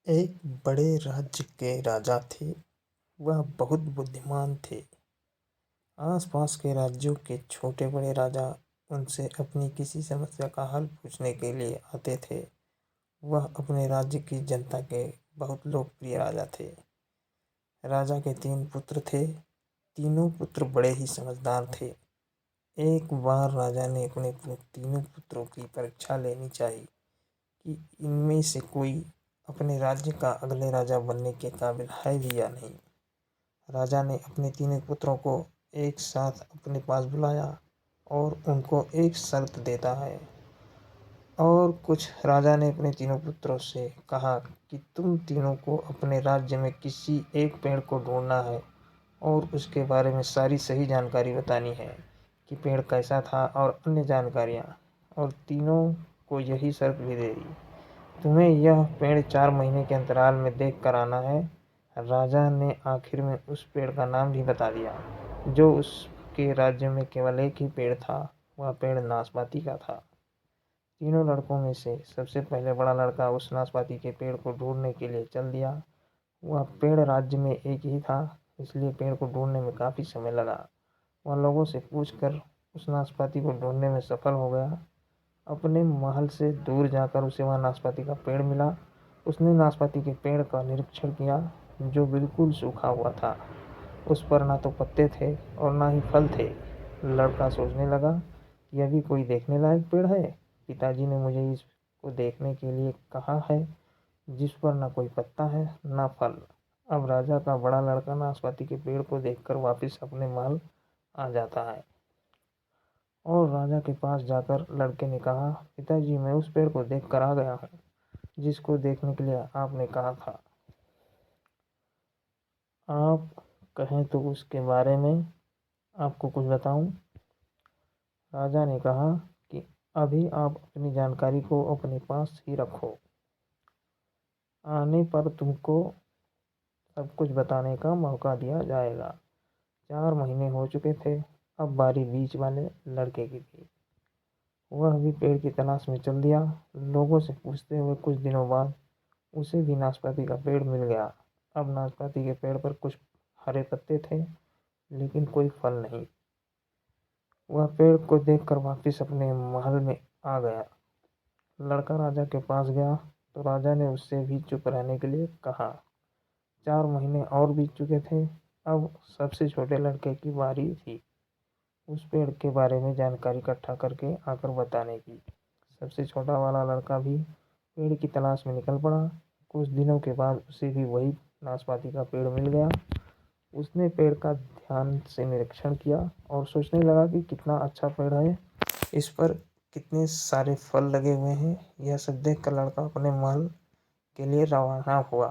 एक बड़े राज्य के राजा थे। वह बहुत बुद्धिमान थे। आस-पास के राज्यों के छोटे-बड़े राजा उनसे अपनी किसी समस्या का हल पूछने के लिए आते थे। वह अपने राज्य की जनता के बहुत लोकप्रिय राजा थे। राजा के 3 पुत्र थे। तीनों पुत्र बड़े ही समझदार थे। एक बार राजा ने अपने तीनों पुत्रों की परीक्षा लेनी चाहिए कि इनमें से कोई अपने राज्य का अगले राजा बनने के काबिल है भी या नहीं। राजा ने अपने तीनों पुत्रों को एक साथ अपने पास बुलाया और उनको एक शर्त देता है। और कुछ राजा ने अपने तीनों पुत्रों से कहा कि तुम तीनों को अपने राज्य में किसी एक पेड़ को ढूंढना है और उसके बारे में सारी सही जानकारी बतानी है कि पेड़ कैसा था और अन्य जानकारियाँ। और तीनों को यही शर्त भी दे दी, तुम्हें यह पेड़ 4 महीने के अंतराल में देख कर आना है। राजा ने आखिर में उस पेड़ का नाम भी बता दिया। जो उसके राज्य में केवल एक ही पेड़ था, वह पेड़ नाशपाती का था। तीनों लड़कों में से सबसे पहले बड़ा लड़का उस नाशपाती के पेड़ को ढूंढने के लिए चल दिया। वह पेड़ राज्य में एक ही था, इसलिए पेड़ को ढूंढने में काफ़ी समय लगा। वह लोगों से पूछकर उस नाशपाती को ढूंढने में सफल हो गया। अपने महल से दूर जाकर उसे वहाँ नाशपाती का पेड़ मिला। उसने नाशपाती के पेड़ का निरीक्षण किया, जो बिल्कुल सूखा हुआ था। उस पर ना तो पत्ते थे और ना ही फल थे। लड़का सोचने लगा, यह भी कोई देखने लायक पेड़ है। पिताजी ने मुझे इसको देखने के लिए कहा है, जिस पर ना कोई पत्ता है ना फल। अब राजा का बड़ा लड़का नाशपाती के पेड़ को देखकर वापस अपने महल आ जाता है और राजा के पास जाकर लड़के ने कहा, पिताजी मैं उस पेड़ को देख कर आ गया हूँ, जिसको देखने के लिए आपने कहा था। आप कहें तो उसके बारे में आपको कुछ बताऊं। राजा ने कहा कि अभी आप अपनी जानकारी को अपने पास ही रखो। आने पर तुमको सब कुछ बताने का मौका दिया जाएगा। 4 महीने हो चुके थे। अब बारी बीच वाले लड़के की थी। वह भी पेड़ की तलाश में चल दिया। लोगों से पूछते हुए कुछ दिनों बाद उसे भी नाशपाती का पेड़ मिल गया। अब नाशपाती के पेड़ पर कुछ हरे पत्ते थे, लेकिन कोई फल नहीं। वह पेड़ को देखकर वापस अपने महल में आ गया। लड़का राजा के पास गया तो राजा ने उससे भी चुप रहने के लिए कहा। 4 महीने और बीत चुके थे। अब सबसे छोटे लड़के की बारी थी उस पेड़ के बारे में जानकारी इकट्ठा करके आकर बताने की। सबसे छोटा वाला लड़का भी पेड़ की तलाश में निकल पड़ा। कुछ दिनों के बाद उसे भी वही नाशपाती का पेड़ मिल गया। उसने पेड़ का ध्यान से निरीक्षण किया और सोचने लगा कि कितना अच्छा पेड़ है, इस पर कितने सारे फल लगे हुए हैं। यह सब देखकर लड़का अपने महल के लिए रवाना हुआ।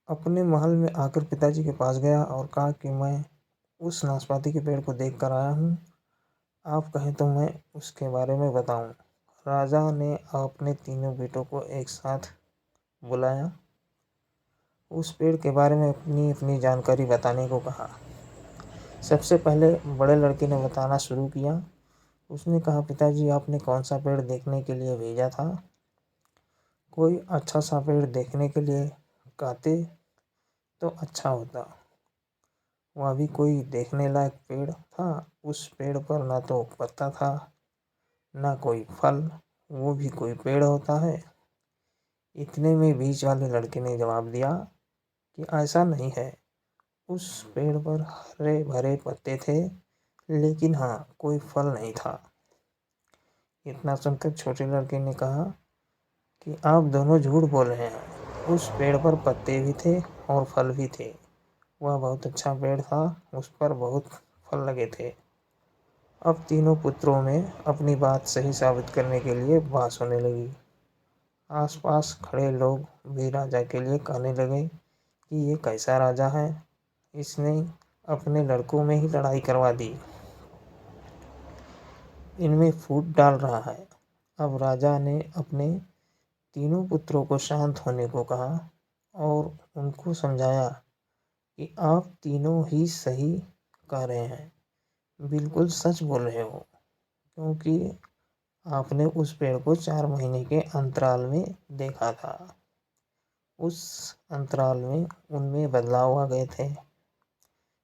अपने महल में आकर पिताजी के पास गया और कहा कि मैं उस नाशपाती के पेड़ को देख कर आया हूँ। आप कहें तो मैं उसके बारे में बताऊं। राजा ने अपने तीनों बेटों को एक साथ बुलाया। उस पेड़ के बारे में अपनी अपनी जानकारी बताने को कहा। सबसे पहले बड़े लड़के ने बताना शुरू किया। उसने कहा, पिताजी आपने कौन सा पेड़ देखने के लिए भेजा था? कोई अच्छा सा पेड़ देखने के लिए कहते तो अच्छा होता। वह भी कोई देखने लायक पेड़ था। उस पेड़ पर ना तो पत्ता था ना कोई फल। वो भी कोई पेड़ होता है? इतने में बीच वाले लड़के ने जवाब दिया कि ऐसा नहीं है। उस पेड़ पर हरे भरे पत्ते थे, लेकिन हाँ कोई फल नहीं था। इतना सुनकर छोटे लड़के ने कहा कि आप दोनों झूठ बोल रहे हैं। उस पेड़ पर पत्ते भी थे और फल भी थे। वह बहुत अच्छा पेड़ था, उस पर बहुत फल लगे थे। अब तीनों पुत्रों में अपनी बात सही साबित करने के लिए बहस होने लगी। आसपास खड़े लोग भी राजा के लिए कहने लगे कि ये कैसा राजा है, इसने अपने लड़कों में ही लड़ाई करवा दी, इनमें फूट डाल रहा है। अब राजा ने अपने तीनों पुत्रों को शांत होने को कहा और उनको समझाया कि आप तीनों ही सही कह रहे हैं, बिल्कुल सच बोल रहे हो, क्योंकि आपने उस पेड़ को 4 महीने के अंतराल में देखा था। उस अंतराल में उनमें बदलाव आ गए थे।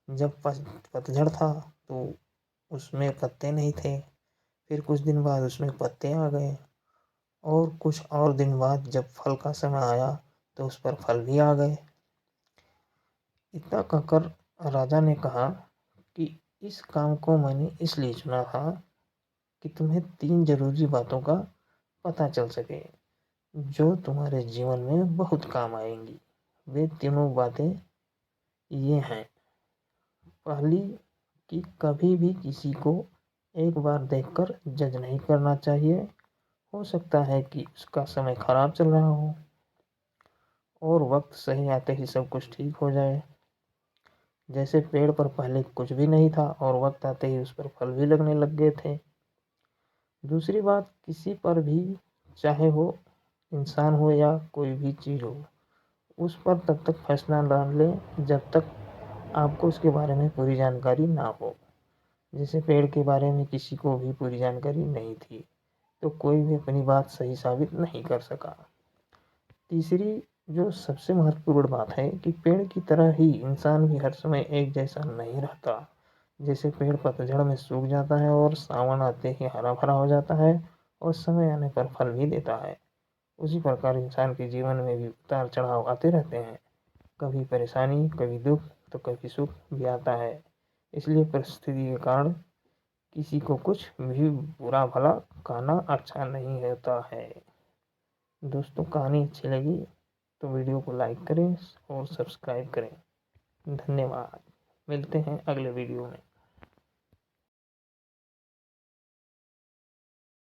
जब पतझड़ था तो उसमें पत्ते नहीं थे। फिर कुछ दिन बाद उसमें पत्ते आ गए और कुछ और दिन बाद जब फल का समय आया तो उस पर फल भी आ गए। इतना कहकर राजा ने कहा कि इस काम को मैंने इसलिए चुना था कि तुम्हें 3 जरूरी बातों का पता चल सके जो तुम्हारे जीवन में बहुत काम आएंगी। वे तीनों बातें ये हैं। पहली, कि कभी भी किसी को एक बार देखकर जज नहीं करना चाहिए। हो सकता है कि उसका समय खराब चल रहा हो और वक्त सही आते ही सब कुछ ठीक हो जाए। जैसे पेड़ पर पहले कुछ भी नहीं था और वक्त आते ही उस पर फल भी लगने लग गए थे। दूसरी बात, किसी पर भी, चाहे वो इंसान हो या कोई भी चीज़ हो, उस पर तब तक फैसला ना लें जब तक आपको उसके बारे में पूरी जानकारी ना हो। जैसे पेड़ के बारे में किसी को भी पूरी जानकारी नहीं थी तो कोई भी अपनी बात सही साबित नहीं कर सका। तीसरी, जो सबसे महत्वपूर्ण बात है कि पेड़ की तरह ही इंसान भी हर समय एक जैसा नहीं रहता। जैसे पेड़ पतझड़ में सूख जाता है और सावन आते ही हरा भरा हो जाता है और समय आने पर फल भी देता है, उसी प्रकार इंसान के जीवन में भी उतार चढ़ाव आते रहते हैं। कभी परेशानी, कभी दुख तो कभी सुख भी आता है। इसलिए परिस्थिति के कारण किसी को कुछ भी बुरा भला कहना अच्छा नहीं होता है। दोस्तों, कहानी अच्छी लगी तो वीडियो को लाइक करें और सब्सक्राइब करें। धन्यवाद। मिलते हैं अगले वीडियो में।